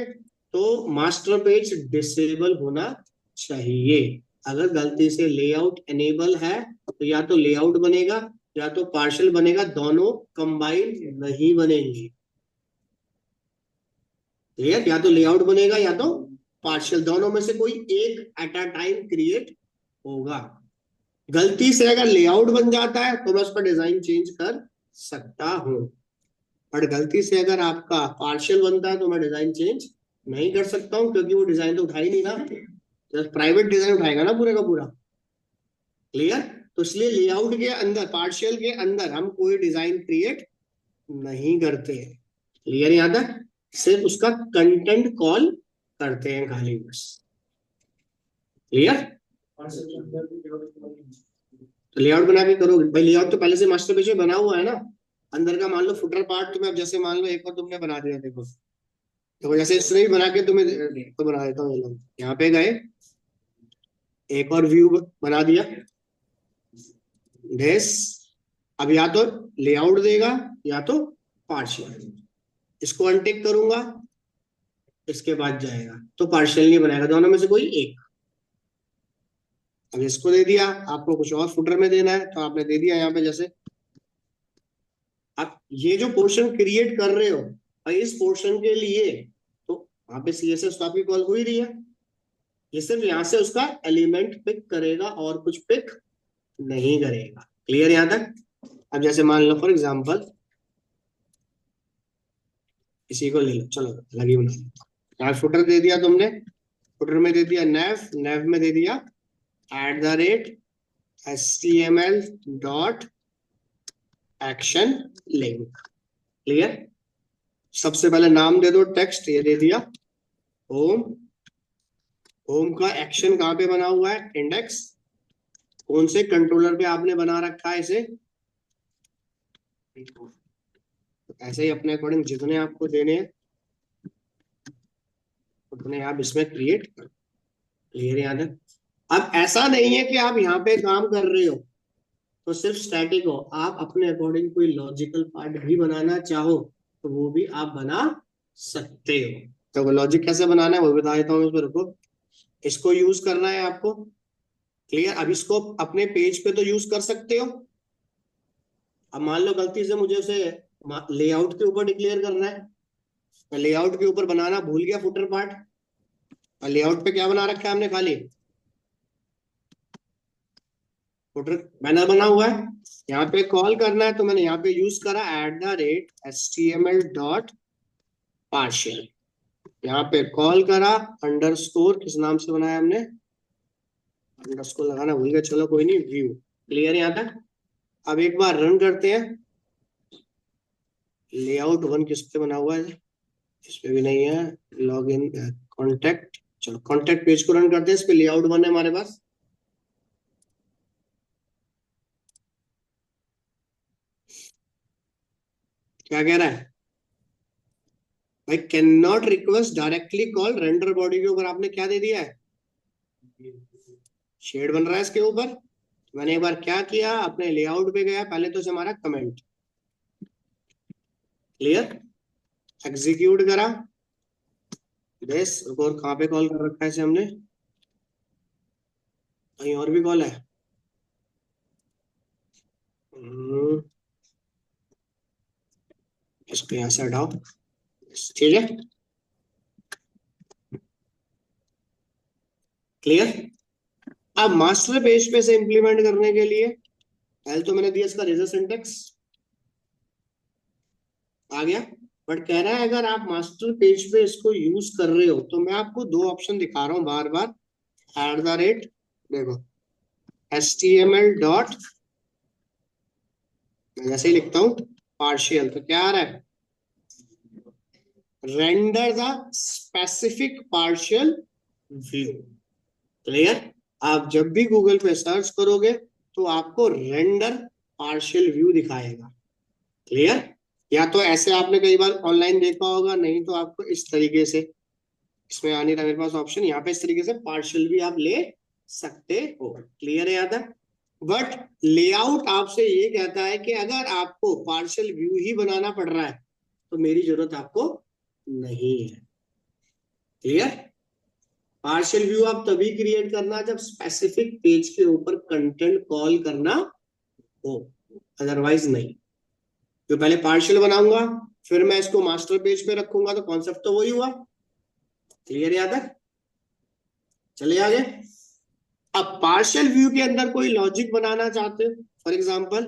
तो मास्टर पेज डिसेबल होना चाहिए, अगर गलती से लेआउट एनेबल है तो या तो लेआउट बनेगा या तो पार्शियल बनेगा, दोनों कंबाइन नहीं बनेंगे, क्लियर, या तो लेआउट बनेगा या तो पार्शियल, दोनों में से कोई एक एट अ टाइम क्रिएट होगा। गलती से अगर लेआउट बन जाता है तो मैं उसका डिजाइन चेंज कर सकता हूं, पर गलती से अगर आपका पार्शियल बनता है तो मैं डिजाइन चेंज नहीं कर सकता हूं, क्योंकि वो डिजाइन तो उठा ही नहीं ना, जब प्राइवेट डिजाइन उठाएगा ना पूरे का पूरा, क्लियर। तो इसलिए लेआउट के अंदर, पार्शियल के अंदर हम कोई डिजाइन क्रिएट नहीं करते, क्लियर, याद है, सिर्फ उसका कंटेंट कॉल करते हैं खाली बस, क्लियर। तो लेआउट बना के करोगे भाई, लेआउट तो पहले से मास्टर पेज में बना हुआ है ना, अंदर का मान लो फुटर पार्ट तुम्हें, अब जैसे मान लो एक बार तुमने बना दिया, देखो तो जैसे इसने भी बना के तुम्हें तो बना देता हूँ, यहाँ पे गए, एक और व्यू बना दिया this, अब या तो लेआउट देगा या तो पार्शियल, इसको अनटिक करूंगा, इसके बाद जाएगा तो पार्शियल नहीं बनाएगा, दोनों में से कोई एक। अब इसको दे दिया, आपको कुछ और फुटर में देना है तो आपने दे दिया यहाँ पे, जैसे अब ये जो पोर्शन क्रिएट कर रहे हो भाई, इस पोर्शन के लिए तो वहां पे सीएसएस तो आपकी कॉल हो ही रही है, ये सिर्फ यहाँ से उसका एलिमेंट पिक करेगा और कुछ पिक नहीं करेगा, क्लियर यहाँ तक। अब जैसे मान लो फॉर एग्जाम्पल इसी को ले लो, चलो लगी बना लो, यहाँ फुटर दे दिया तुमने, फुटर में दे दिया नेव, नेव में दे दिया @HTML dot action link, clear. सबसे पहले नाम दे दो, टेक्स्ट ये दे दिया होम, होम का एक्शन कहाँ पे बना हुआ है, इंडेक्स, कौन से कंट्रोलर पे आपने बना रखा है इसे, तो ऐसे ही अपने अकॉर्डिंग जितने आपको देने हैं उतने आप इसमें क्रिएट कर, क्लियर, याद है। अब ऐसा नहीं है कि आप यहाँ पे काम कर रहे हो तो सिर्फ स्टैटिक हो, आप अपने अकॉर्डिंग कोई लॉजिकल पार्ट भी बनाना चाहो तो वो भी आप बना सकते हो। तो लॉजिक कैसे बनाना है वो बता देता हूँ, इसमें रुको। इसको यूज करना है आपको, क्लियर। अब इसको अपने पेज पे तो यूज कर सकते हो। अब मान लो गलती से मुझे उसे लेआउट के ऊपर डिक्लेयर करना है, मैं लेआउट के ऊपर बनाना भूल गया फुटर पार्ट, और लेआउट पे क्या बना रखा है हमने, खाली फुटर बैनर बना हुआ है। यहाँ पे कॉल करना है तो मैंने यहाँ पे यूज करा @html.partial। यहाँ पे कॉल करा, अंडरस्कोर किस नाम से बनाया हमने, अंडरस्कोर लगाना भूल गया, चलो कोई नहीं, व्यू। क्लियर यहाँ तक। अब एक बार रन करते हैं। लेआउट 1 किस पे बना हुआ है, इस पे भी नहीं है। लॉग इन कॉन्टेक्ट, चलो कॉन्टेक्ट पेज को रन करते हैं, इस पे लेआउट 1 है हमारे पास। क्या कह रहा है भाई, can not request directly call render body के ऊपर आपने क्या दे दिया है, शेड बन रहा है इसके ऊपर। मैंने एक बार क्या किया, अपने लेआउट पे गया, पहले तो हमारा कमेंट, क्लियर, एग्जीक्यूट करा। बेस और कहाँ पे कॉल कर रखा है इसे हमने, कहीं और भी कॉल है। हम्म, इसको यहाँ से हटाओ, ठीक है, क्लियर। अब मास्टर पेज पे से इंप्लीमेंट करने के लिए पहले तो मैंने दिया इसका रेजर सिंटेक्स, आ गया। बट कह रहा है अगर आप मास्टर पेज पे इसको यूज कर रहे हो तो मैं आपको दो ऑप्शन दिखा रहा हूँ बार बार। @ देखो HTML डॉट, जैसे ही लिखता हूँ पार्शियल, तो क्या आ रहा है, render the specific partial view. Clear. आप जब भी गूगल पे सर्च करोगे तो आपको रेंडर पार्शियल व्यू दिखाएगा, क्लियर। या तो ऐसे आपने कई बार ऑनलाइन देखा होगा, नहीं तो आपको इस तरीके से, इसमें आ नहीं रहा मेरे पास ऑप्शन, यहाँ पे इस तरीके से पार्शियल भी आप ले सकते हो, क्लियर है यहाँ तक। बट लेआउट आपसे ये कहता है कि अगर आपको पार्शियल व्यू ही बनाना पड़ रहा है तो मेरी जरूरत आपको नहीं है, क्लियर। पार्शियल व्यू आप तभी क्रिएट करना जब स्पेसिफिक पेज के ऊपर कंटेंट कॉल करना हो, अदरवाइज नहीं। तो पहले पार्शियल बनाऊंगा, फिर मैं इसको मास्टर पेज पे रखूंगा, तो कॉन्सेप्ट तो वही हुआ, क्लियर याद है। चलिए आगे। अब पार्शियल व्यू के अंदर कोई लॉजिक बनाना चाहते हो, फॉर एग्जांपल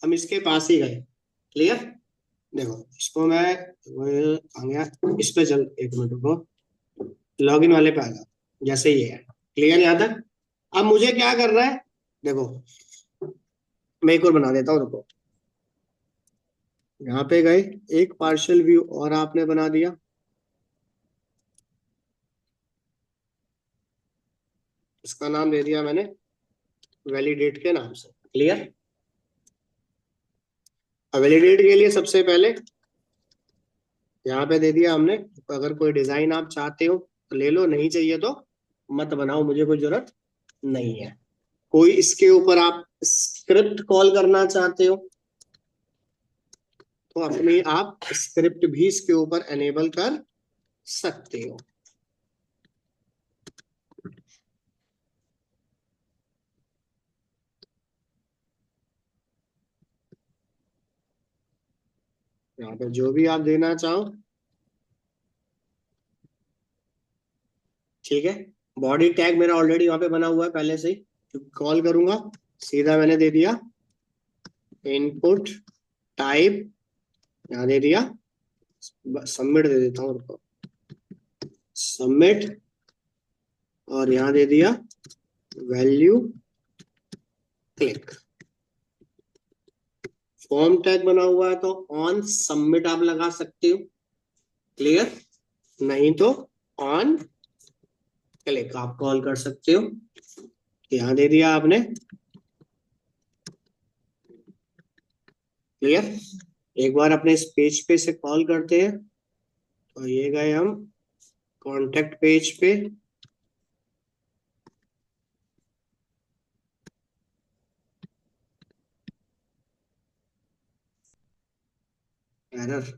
हम इसके पास ही गए, क्लियर। देखो इसको मैं आ गया इस पे, चल एक मिनट रुको, लॉगिन वाले पे आ गया, जैसे ये है, क्लियर यहाँ तक। अब मुझे क्या करना है, देखो मैं एक और बना देता हूँ, रुको। यहाँ पे गए, एक पार्शियल व्यू और आपने बना दिया, इसका नाम दे दिया मैंने वैलिडेट के नाम से, क्लियर। वैलिडेट के लिए सबसे पहले यहाँ पे दे दिया हमने, अगर कोई डिजाइन आप चाहते हो तो ले लो, नहीं चाहिए तो मत बनाओ, मुझे कोई जरूरत नहीं है। कोई इसके ऊपर आप स्क्रिप्ट कॉल करना चाहते हो तो अपनी आप स्क्रिप्ट भी इसके ऊपर एनेबल कर सकते हो। यहाँ पे जो भी आप देना चाहो, ठीक है। बॉडी टैग मेरा ऑलरेडी वहां पे बना हुआ है पहले से ही, कॉल करूंगा सीधा मैंने दे दिया इनपुट टाइप, यहाँ दे दिया, सबमिट दे देता हूँ, सबमिट, और यहाँ दे दिया वैल्यू क्लिक। फॉर्म टैग बना हुआ है तो ऑन सबमिट आप लगा सकते हो, क्लियर, नहीं तो ऑन क्लिक आप कॉल कर सकते हो। यहाँ दे दिया आपने, क्लियर। एक बार अपने इस पेज पे से कॉल करते हैं, तो ये गए हम कॉन्टेक्ट पेज पे, एरर।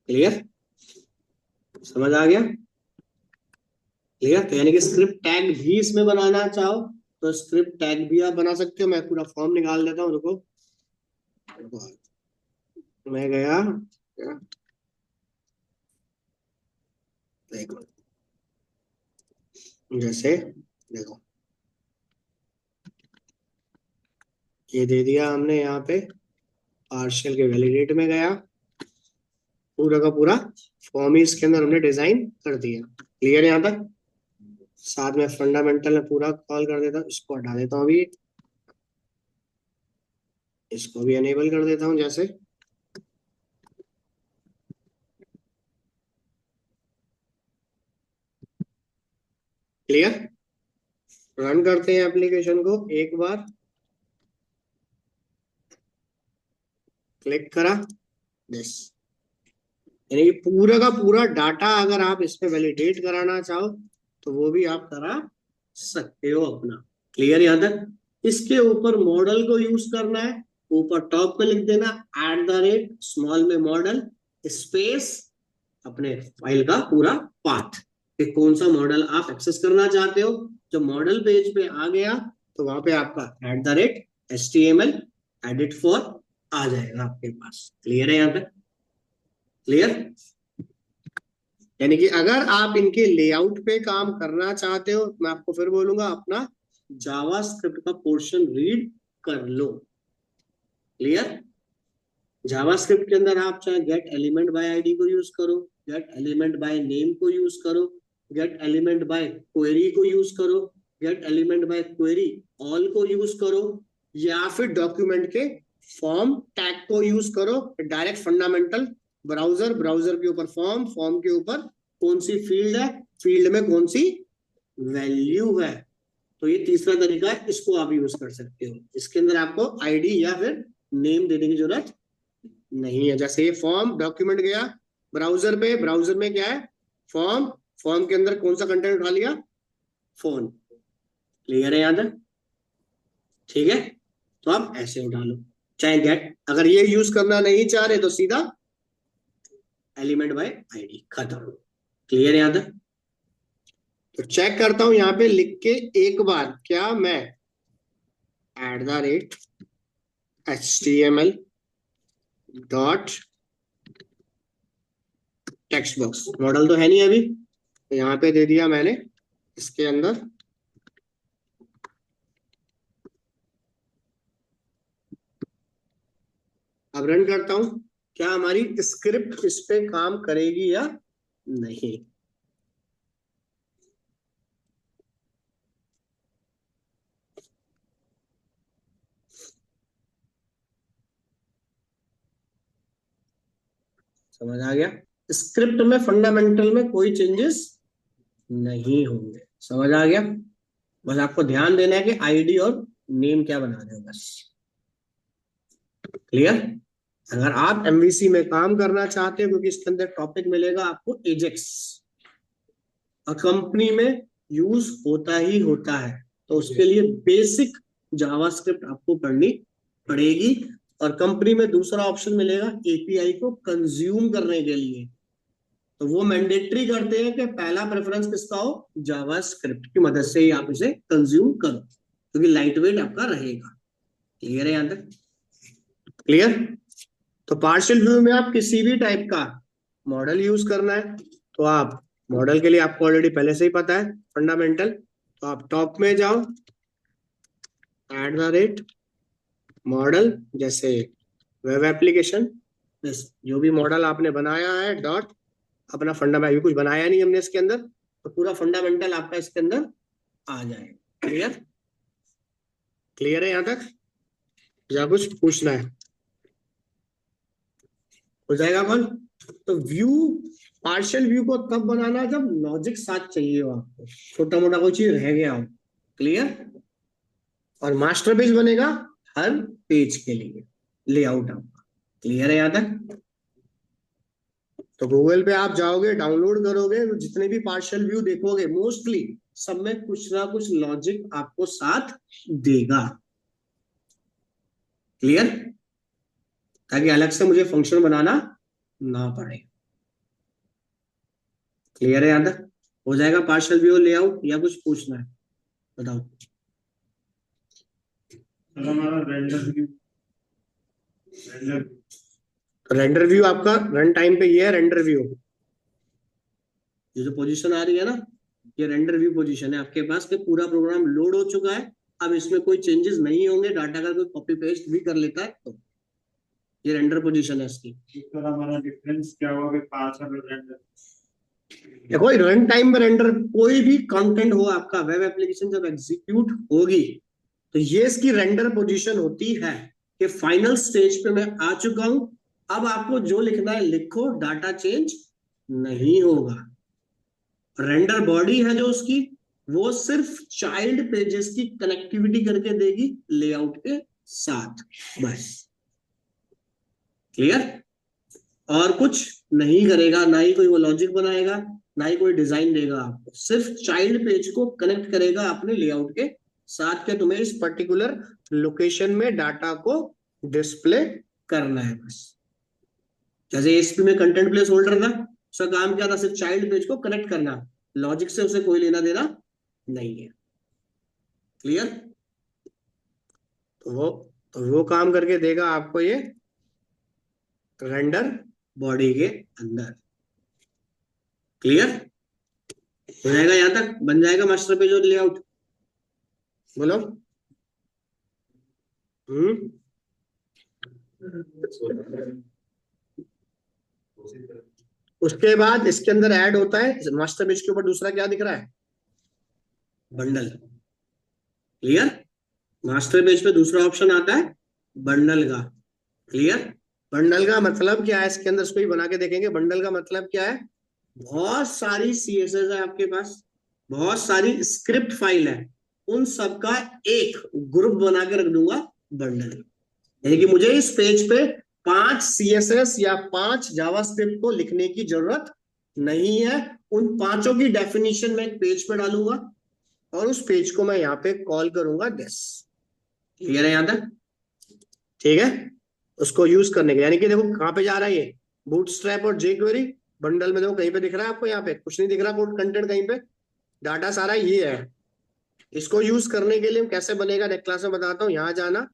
क्लियर, समझ आ गया? क्लियर, तो यानी कि स्क्रिप्ट टैग भी इसमें बनाना चाहो तो स्क्रिप्ट टैग भी आप बना सकते हो। मैं पूरा फॉर्म निकाल देता हूँ, रुको। मैं गया, देखो जैसे, देखो ये दे दिया हमने यहाँ पे, पार्शियल के वैलिडेट में गया, पूरा का पूरा फॉर्म ही इसके अंदर हमने डिजाइन कर दिया। क्लियर यहाँ तक? साथ में फंडामेंटल में पूरा कॉल कर देता हूँ, इसको हटा देता हूँ अभी, इसको भी अनेबल कर देता हूँ जैसे। क्लियर, रन करते हैं एप्लीकेशन को एक बार, क्लिक करा, यस। यानी कि पूरा का पूरा डाटा अगर आप इसमें वैलिडेट कराना चाहो तो वो भी आप करा सकते हो अपना। क्लियर यहाँ तक? इसके ऊपर मॉडल को यूज करना है, ऊपर टॉप पे लिख देना @ स्मॉल में मॉडल स्पेस अपने फाइल का पूरा पाथ, कि कौन सा मॉडल आप एक्सेस करना चाहते हो। जब मॉडल पेज पे आ गया तो वहां पे आपका @HTML एडिट फॉर आ जाएगा आपके पास। क्लियर है यहाँ पे? क्लियर, यानी कि अगर आप इनके लेआउट पे काम करना चाहते हो, मैं आपको फिर बोलूंगा अपना जावा स्क्रिप्ट का पोर्शन रीड कर लो। क्लियर, जावास्क्रिप्ट के अंदर आप चाहे गेट एलिमेंट बाय आईडी को यूज करो, गेट एलिमेंट बाय नेम को यूज करो, गेट एलिमेंट बाय क्वेरी को यूज करो, gate element by query all को यूज करो, या फिर डॉक्यूमेंट के फॉर्म टैग को यूज करो। डायरेक्ट फंडामेंटल ब्राउजर, ब्राउजर के ऊपर फॉर्म, फॉर्म के ऊपर कौन सी फील्ड है, फील्ड में कौन सी वैल्यू है। तो ये तीसरा तरीका है, इसको आप यूज कर सकते हो। इसके अंदर आपको आईडी या फिर नेम देने की जरूरत नहीं है। जैसे ये फॉर्म डॉक्यूमेंट गया ब्राउजर पे, ब्राउजर में क्या है, फॉर्म, फॉर्म के अंदर कौन सा कंटेंट उठा लिया, फोन। क्लियर है यहाँ तक? ठीक है, तो आप ऐसे उठा लो। चाहे गेट, अगर ये यूज करना नहीं चाह रहे तो सीधा एलिमेंट बाय आईडी, खत्म। क्लियर है यहाँ तक? तो चेक करता हूं यहाँ पे लिख के एक बार, क्या मैं @HTML dot text box, model तो है नहीं अभी, तो यहाँ पे दे दिया मैंने इसके अंदर, अब रन करता हूं, क्या हमारी स्क्रिप्ट इस पे काम करेगी या नहीं। समझ आ गया? स्क्रिप्ट में फंडामेंटल में कोई चेंजेस नहीं होंगे। समझ आ गया? बस आपको ध्यान देना है कि आईडी और नेम क्या बना रहे हो, बस। क्लियर? अगर आप एमवीसी में काम करना चाहते हो, क्योंकि इसके अंदर टॉपिक मिलेगा आपको एजेक्स, और कंपनी में यूज होता ही होता है, तो उसके लिए बेसिक जावास्क्रिप्ट आपको पढ़नी पड़ेगी। और कंपनी में दूसरा ऑप्शन मिलेगा एपीआई को कंज्यूम करने के लिए, तो वो मैंडेटरी करते हैं कि पहला प्रेफरेंस किसका हो, जावास्क्रिप्ट की मदद से ही आप इसे कंज्यूम करो, क्योंकि लाइट वेट आपका रहेगा। क्लियर है यहां तक? क्लियर, तो पार्शियल व्यू में आप किसी भी टाइप का मॉडल यूज करना है तो आप, मॉडल के लिए आपको ऑलरेडी पहले से ही पता है फंडामेंटल, तो आप टॉप में जाओ, @मॉडल, जैसे वेब एप्लीकेशन, जो भी मॉडल आपने बनाया है डॉट अपना फंडामेंटल, कुछ बनाया नहीं हमने इसके अंदर, तो पूरा फंडामेंटल आपका इसके अंदर आ जाएगा। क्लियर? क्लियर है यहां तक, या कुछ पूछना है? हो जाएगा कॉल। तो व्यू, पार्शियल व्यू को तब बनाना जब लॉजिक साथ चाहिए हो आपको, छोटा मोटा कोई चीज रह गया हो। क्लियर? और मास्टर पेज बनेगा हर पेज के लिए लेआउट आपका। क्लियर है यहां तक? तो गूगल पे आप जाओगे, डाउनलोड करोगे, तो जितने भी पार्शियल व्यू देखोगे मोस्टली सब में कुछ ना कुछ लॉजिक आपको साथ देगा। क्लियर? ताकि अलग से मुझे फंक्शन बनाना ना पड़े। क्लियर है यहाँ तक? हो जाएगा पार्शियल व्यू लेआउट, या कुछ पूछना है? बताओ। हमारा रेंडर व्यू आपका रन टाइम पे ये है रेंडर व्यू। ये जो पोजीशन आ रही है ना, ये रेंडर व्यू पोजीशन है आपके पास कि पूरा प्रोग्राम लोड हो चुका है, अब इसमें कोई चेंजेस नहीं होंगे, डाटा का कोई कॉपी पेस्ट भी कर लेता है तो ये रेंडर पोजीशन है इसकी। सर हमारा डिफरेंस क्या होगा पास और रेंडर? देखो रन टाइम में रेंडर कोई भी कंटेंट हो आपका, वेब एप्लीकेशन जब एग्जीक्यूट होगी तो ये इसकी रेंडर पोजीशन होती है कि फाइनल स्टेज पे मैं आ चुका हूं, अब आपको जो लिखना है लिखो, डाटा चेंज नहीं होगा। रेंडर बॉडी है जो उसकी, वो सिर्फ चाइल्ड पेजेस की कनेक्टिविटी करके देगी लेआउट के साथ, बस। क्लियर? और कुछ नहीं करेगा, ना ही कोई वो लॉजिक बनाएगा, ना ही कोई डिजाइन देगा आपको, सिर्फ चाइल्ड पेज को कनेक्ट करेगा अपने लेआउट के साथ के तुम्हें इस पर्टिकुलर लोकेशन में डाटा को डिस्प्ले करना है, बस। जैसे एसपी में कंटेंट प्लेस होल्डर था, उसका काम क्या था? सिर्फ चाइल्ड पेज को कनेक्ट करना, लॉजिक से उसे कोई लेना देना नहीं है। क्लियर? तो वो काम करके देगा आपको ये रेंडर बॉडी के अंदर। क्लियर? हो जाएगा? यहां तक बन जाएगा मास्टर पेज और लेआउट? बोलो। हम्म। उसके बाद इसके अंदर ऐड होता है मास्टर पेज के ऊपर दूसरा क्या दिख रहा है? बंडल। क्लियर? मास्टर पेज पे दूसरा ऑप्शन आता है बंडल का। क्लियर? बंडल का मतलब क्या है? इसके अंदर इसको ही बना के देखेंगे। बंडल का मतलब क्या है? बहुत सारी सीएसएस है आपके पास, बहुत सारी स्क्रिप्ट फाइल है, उन सबका एक ग्रुप बना के रख दूंगा बंडल। यानी कि मुझे इस पेज पे 5 सीएसएस या 5 जावास्क्रिप्ट को लिखने की जरूरत नहीं है, उन पांचों की डेफिनेशन मैं एक पेज पे डालूंगा और उस पेज को मैं यहाँ पे कॉल करूंगा दिस। क्लियर है यहाँ तक? ठीक है। उसको यूज करने के, यानी कि देखो कहां पे जा रहा है ये, बूटस्ट्रैप और जेक्वेरी बंडल में। देखो कहीं पे दिख रहा है आपको? यहाँ पे कुछ नहीं दिख रहा कोड कंटेंट कहीं पे, डाटा सारा ये है। इसको यूज करने के लिए कैसे बनेगा नेक्स्ट क्लास में बताता हूँ। यहाँ जाना,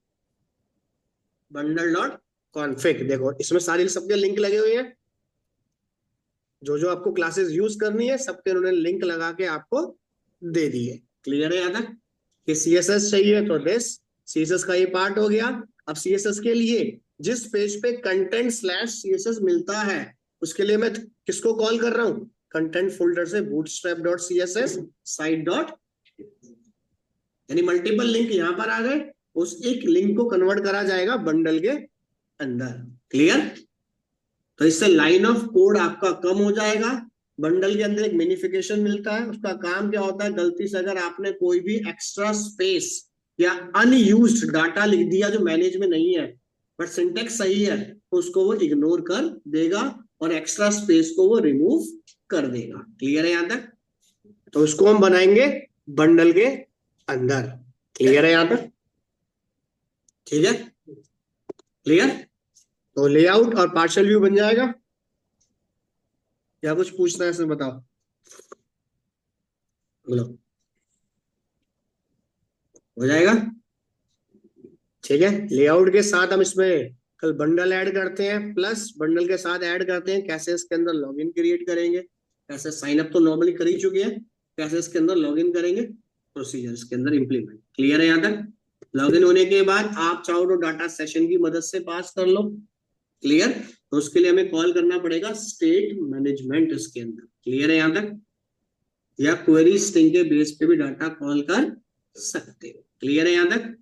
बंडल डॉट कॉन्फिग, देखो इसमें सारी सबके लिंक लगे हुए हैं, जो जो आपको क्लासेस यूज करनी है सबके उन्होंने लिंक लगा के आपको दे दिए। क्लियर है यहाँ तक? कि सीएसएस चाहिए तो दिस, सीएसएस का ये पार्ट हो गया। अब सीएसएस के लिए जिस पेज पे कंटेंट स्लैश सीएसएस मिलता है उसके लिए मैं किसको कॉल कर रहा हूं? कंटेंट फोल्डर से bootstrap dot CSS site dot, यानी मल्टीपल लिंक यहां पर आ गए, उस एक लिंक को कन्वर्ट करा जाएगा बंडल के अंदर। क्लियर? तो इससे लाइन ऑफ कोड आपका कम हो जाएगा। बंडल के अंदर एक मिनिफिकेशन मिलता है, उसका काम क्या होता है? गलती से अगर आपने कोई भी एक्स्ट्रा स्पेस या अनयूज्ड डाटा लिख दिया जो मैनेज में नहीं है बट सिंटेक्स सही है, तो उसको वो इग्नोर कर देगा और एक्स्ट्रा स्पेस को वो रिमूव कर देगा। क्लियर है यहां तक? तो उसको हम बनाएंगे बंडल के अंदर। क्लियर है यहां तक? ठीक है? क्लियर? तो लेआउट और पार्शियल व्यू बन जाएगा, या कुछ पूछना है इसमें? बताओ, बोलो। हो जाएगा? ठीक है। लेआउट के साथ हम इसमें कल बंडल ऐड करते हैं, प्लस बंडल के साथ ऐड करते हैं कैसे इसके अंदर लॉगिन क्रिएट करेंगे, कैसे साइन अप तो नॉर्मली कर ही चुके हैं, कैसे इसके अंदर लॉगिन करेंगे, प्रोसीजर इसके अंदर इंप्लीमेंट। क्लियर है यहाँ तक? लॉगिन होने के बाद आप चाहो तो डाटा सेशन की मदद से पास कर लो। क्लियर? तो उसके लिए हमें कॉल करना पड़ेगा स्टेट मैनेजमेंट इसके अंदर। क्लियर है यहाँ तक? या क्वेरी स्ट्रिंग के बेस पे भी डाटा कॉल कर सकते हो। क्लियर है यहाँ तक?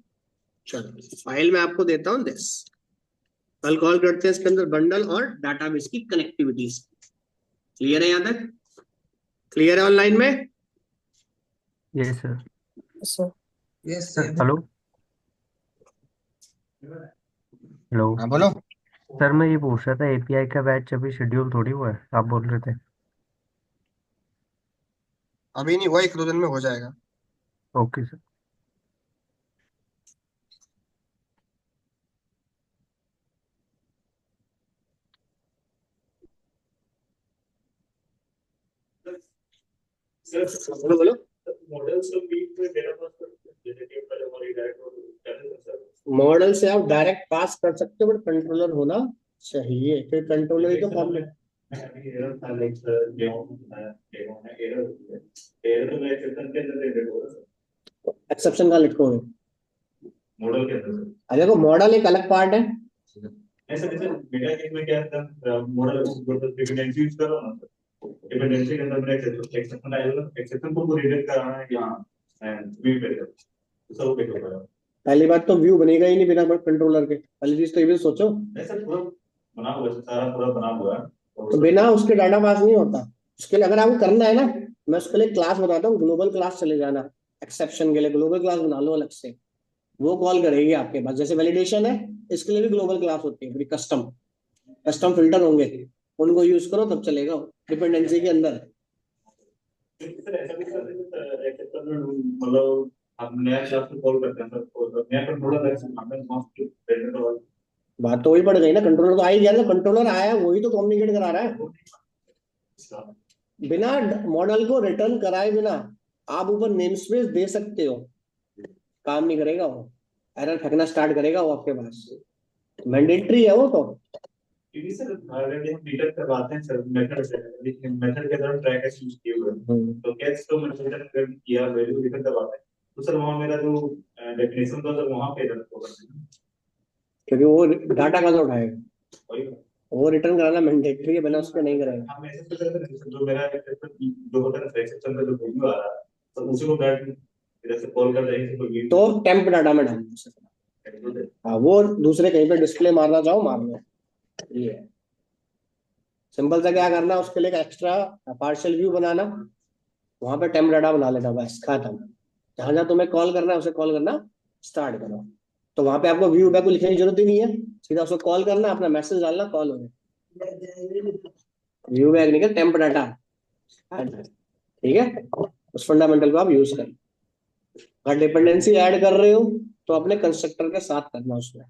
चलो फाइल में आपको देता हूं दिस, कल कॉल करते हैं इसके अंदर बंडल और डाटाबेस की कनेक्टिविटीज। क्लियर है यहाँ तक? क्लियर है ऑनलाइन में? Yes sir. Sir yes sir sir. Hello. Hello. हाँ बोलो। सर मैं ये पूछ रहा था एपीआई का बैच अभी शेड्यूल थोड़ी हुआ है, आप बोल रहे थे। अभी नहीं हुआ, 1-2 दिन में हो जाएगा। Okay sir. बोलो बोलो। मॉडल से आप डायरेक्ट पास कर सकते हो, बट कंट्रोलर होना चाहिए, फिर कंट्रोलर ही तो फॉर्म एक्सेप्शन का लिखोगे। मॉडल के अंदर अरे देखो, मॉडल एक अलग पार्ट है। ऐसा जैसे मेरा केस में क्या था, मॉडल डिपेंडेंसी यूज कर रहा हूं ना, डिपेंडेंसी के अंदर मेरा एक्सेप्शन आएगा, एक्सेप्शन को रिजेक्ट कराना है यहाँ एंड व्यू पे तो सब पे होगा। पहली बात तो व्यू बनेगा ही नहीं बिना कंट्रोलर के, पहली चीज तो ये भी सोचो। ऐसा पूरा बना हुआ है, सारा पूरा बना हुआ है तो बिना उसके डाटा पास नहीं होता। उसके लिए अगर आपको करना है ना, मैं उसके लिए क्लास बताता हूँ, ग्लोबल क्लास चले जाना। एक्सेप्शन के लिए ग्लोबल क्लास बना लो अलग से, वो कॉल करेगी आपके पास। जैसे वैलिडेशन है, इसके लिए भी ग्लोबल क्लास होती है, कस्टम कस्टम फिल्टर होंगे, उनको यूज करो तब चलेगा डिपेंडेंसी के अंदर। सर ऐसा भी कर एक्सेप्शन मतलब हम नया क्लास में कॉल करते हैं सर, तो नया कंट्रोलर है हमें मॉस्ट वेंडर वाला बात तो वही पड़ गई ना, कंट्रोलर तो आ ही गया ना, कंट्रोलर आया है वही तो कम्युनिकेट करा रहा है। बिना मॉडल को रिटर्न कराए बिना आप ऊपर नेम स्पेस दे सकते हो, काम नहीं करेगा वो, एरर फेंकना स्टार्ट करेगा वो आपके पास। मैंडेटरी है वो तो। क्योंकि सर ऑलरेडी हम मीटर करवाते हैं सर मेथड से, लेकिन मेथड के दौरान ट्रैक यूज किए हुए हैं तो कैच तो मैंने मेथड किया वैल्यू रिटर्न करवाते हैं, तो सर वहां मेरा जो डेफिनेशन था सर वहां पे एरर होगा क्योंकि वो डाटा कहाँ से उठाएगा, वही वो रिटर्न कराना मैंडेटरी है, बिना उसके नहीं करेगा। हम ऐसे तो करते हैं जो मेरा जो होता है एक्सेप्शन का जो वैल्यू आ रहा है तो उसी को डायरेक्ट इधर से कॉल कर देंगे तो तो टेम्प डाटा में डालना। हाँ, वो दूसरे कहीं पे डिस्प्ले मारना चाहो मार लो, ये है सिंपल सा। क्या करना, उसके लिए एक्स्ट्रा पार्शियल व्यू बनाना, वहां पे टेम्प डाटा बना लेना, बस खत्म। जहां जहां तुम्हें कॉल करना है उसे कॉल करना स्टार्ट करो। तो वहां पे आपको व्यू बैक को लिखने की जरूरत ही नहीं है, सीधा उसको कॉल करना, अपना मैसेज डालना, कॉल हो गया। व्यू बैक नहीं कर, टेम्प डाटा। ठीक है, उस फंडामेंटल को आप यूज करें। अगर डिपेंडेंसी ऐड कर रहे हो तो अपने कंस्ट्रक्टर के साथ करना उसमें।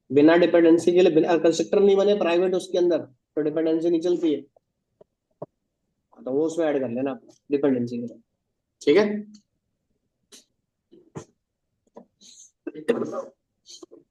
बिना डिपेंडेंसी के लिए, बिना कंस्ट्रक्टर नहीं बने प्राइवेट उसके अंदर, तो डिपेंडेंसी नहीं चलती है, तो वो उसमें ऐड कर लेना डिपेंडेंसी के लिए। ठीक है।